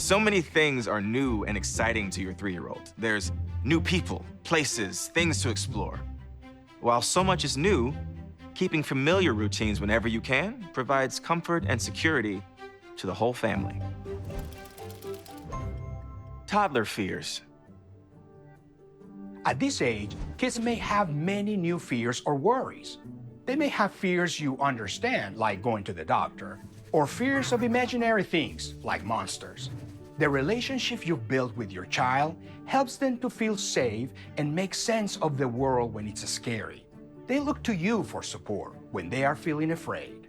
So many things are new and exciting to your 3-year-old. There's new people, places, things to explore. While so much is new, keeping familiar routines whenever you can provides comfort and security to the whole family. Toddler fears. At this age, kids may have many new fears or worries. They may have fears you understand, like going to the doctor, or fears of imaginary things, like monsters. The relationship you've built with your child helps them to feel safe and make sense of the world when it's scary. They look to you for support when they are feeling afraid.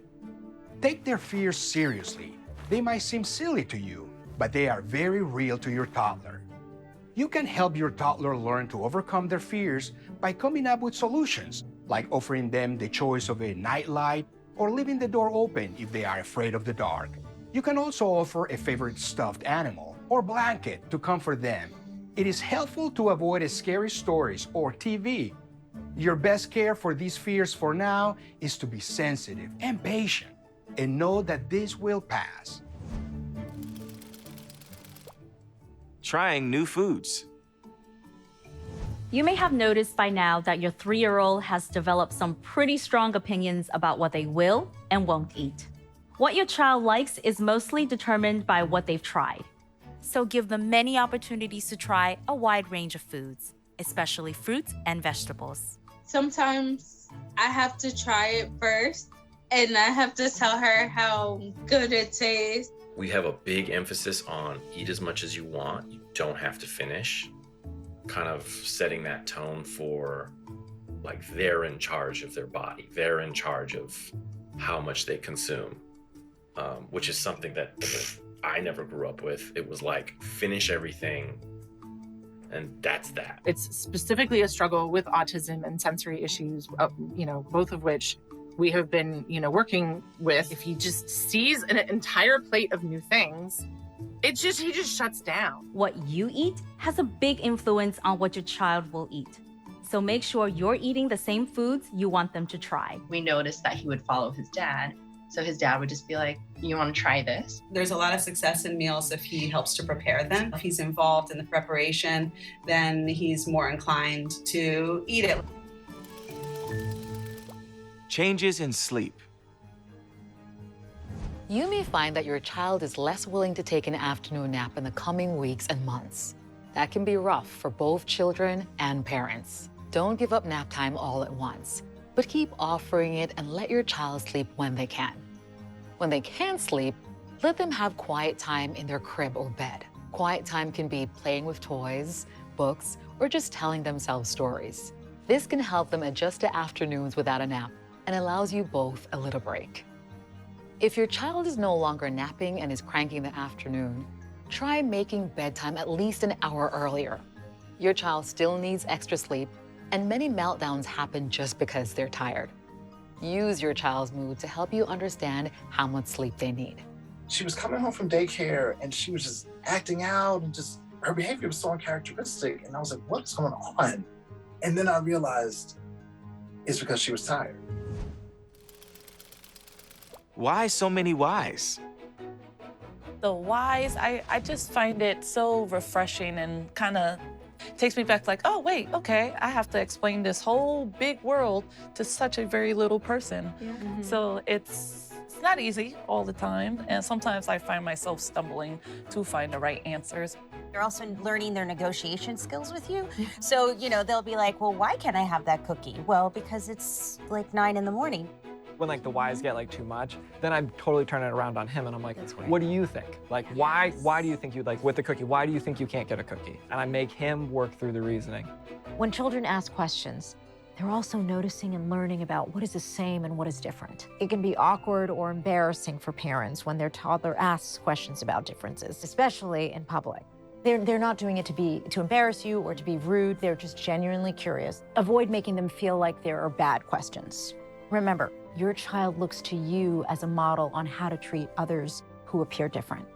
Take their fears seriously. They might seem silly to you, but they are very real to your toddler. You can help your toddler learn to overcome their fears by coming up with solutions, like offering them the choice of a nightlight or leaving the door open if they are afraid of the dark. You can also offer a favorite stuffed animal or blanket to comfort them. It is helpful to avoid scary stories or TV. Your best care for these fears for now is to be sensitive and patient and know that this will pass. Trying new foods. You may have noticed by now that your 3-year-old has developed some pretty strong opinions about what they will and won't eat. What your child likes is mostly determined by what they've tried. So give them many opportunities to try a wide range of foods, especially fruits and vegetables. Sometimes I have to try it first, and I have to tell her how good it tastes. We have a big emphasis on eat as much as you want. You don't have to finish. Kind of setting that tone for like they're in charge of their body. They're in charge of how much they consume, which is something that I never grew up with. It was like finish everything and that's that. It's specifically a struggle with autism and sensory issues, both of which we have been, working with. If he just sees an entire plate of new things, he just shuts down. What you eat has a big influence on what your child will eat. So make sure you're eating the same foods you want them to try. We noticed that he would follow his dad. So his dad would just be like, you want to try this? There's a lot of success in meals if he helps to prepare them. If he's involved in the preparation, then he's more inclined to eat it. Changes in sleep. You may find that your child is less willing to take an afternoon nap in the coming weeks and months. That can be rough for both children and parents. Don't give up nap time all at once, but keep offering it and let your child sleep when they can. When they can't sleep, let them have quiet time in their crib or bed. Quiet time can be playing with toys, books, or just telling themselves stories. This can help them adjust to afternoons without a nap and allows you both a little break. If your child is no longer napping and is cranky in the afternoon, try making bedtime at least an hour earlier. Your child still needs extra sleep, and many meltdowns happen just because they're tired. Use your child's mood to help you understand how much sleep they need. She was coming home from daycare and she was just acting out and just, her behavior was so uncharacteristic. And I was like, what's going on? And then I realized it's because she was tired. Why so many whys? The whys, I just find it so refreshing and kind of takes me back like, oh, wait, okay, I have to explain this whole big world to such a very little person. Yeah. Mm-hmm. So it's not easy all the time. And sometimes I find myself stumbling to find the right answers. They're also learning their negotiation skills with you. So, they'll be like, well, why can't I have that cookie? Well, because it's like 9 in the morning. When the whys get too much, then I'm totally turning it around on him and I'm like, what do you think? Why do you think with the cookie, why do you think you can't get a cookie? And I make him work through the reasoning. When children ask questions, they're also noticing and learning about what is the same and what is different. It can be awkward or embarrassing for parents when their toddler asks questions about differences, especially in public. They're not doing it to embarrass you or to be rude. They're just genuinely curious. Avoid making them feel like there are bad questions. Remember, your child looks to you as a model on how to treat others who appear different.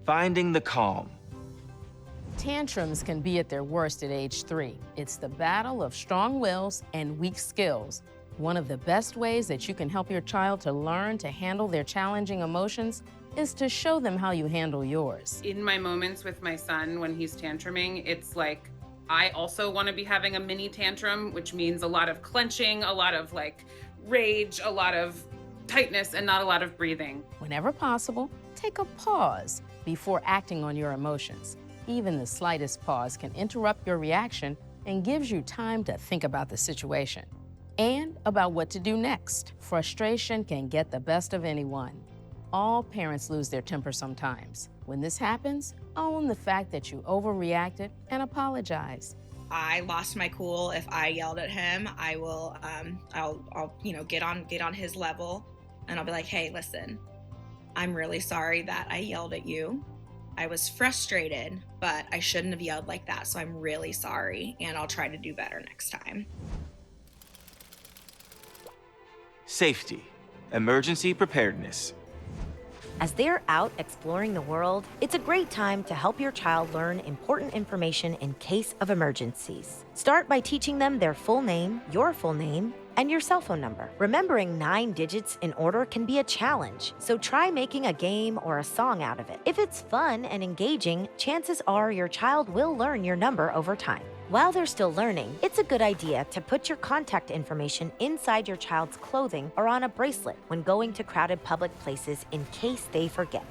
Finding the calm. Tantrums can be at their worst at age 3. It's the battle of strong wills and weak skills. One of the best ways that you can help your child to learn to handle their challenging emotions is to show them how you handle yours. In my moments with my son when he's tantruming, it's like I also want to be having a mini tantrum, which means a lot of clenching, a lot of like rage, a lot of tightness, and not a lot of breathing. Whenever possible, take a pause before acting on your emotions. Even the slightest pause can interrupt your reaction and gives you time to think about the situation and about what to do next. Frustration can get the best of anyone. All parents lose their temper sometimes. When this happens, own the fact that you overreacted and apologize. I lost my cool. If I yelled at him, I will, I'll get on his level, and I'll be like, hey, listen, I'm really sorry that I yelled at you. I was frustrated, but I shouldn't have yelled like that, so I'm really sorry, and I'll try to do better next time. Safety, emergency preparedness. As they're out exploring the world, it's a great time to help your child learn important information in case of emergencies. Start by teaching them their full name, your full name, and your cell phone number. Remembering 9 digits in order can be a challenge, so try making a game or a song out of it. If it's fun and engaging, chances are your child will learn your number over time. While they're still learning, it's a good idea to put your contact information inside your child's clothing or on a bracelet when going to crowded public places in case they forget.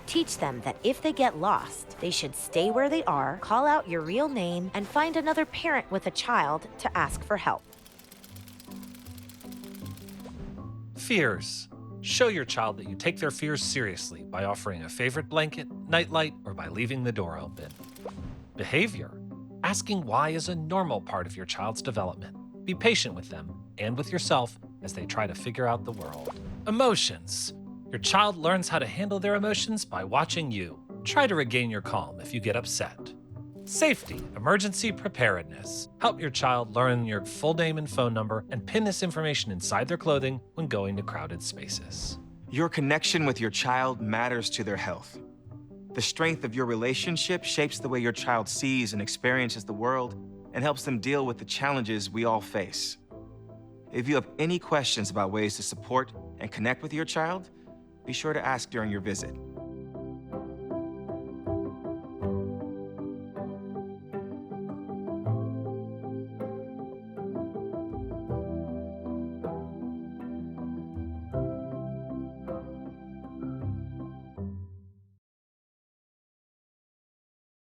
Teach them that if they get lost, they should stay where they are, call out your real name, and find another parent with a child to ask for help. Fears. Show your child that you take their fears seriously by offering a favorite blanket, nightlight, or by leaving the door open. Behavior. Asking why is a normal part of your child's development. Be patient with them and with yourself as they try to figure out the world. Emotions. Your child learns how to handle their emotions by watching you. Try to regain your calm if you get upset. Safety, emergency preparedness. Help your child learn your full name and phone number and pin this information inside their clothing when going to crowded spaces. Your connection with your child matters to their health. The strength of your relationship shapes the way your child sees and experiences the world and helps them deal with the challenges we all face. If you have any questions about ways to support and connect with your child, be sure to ask during your visit.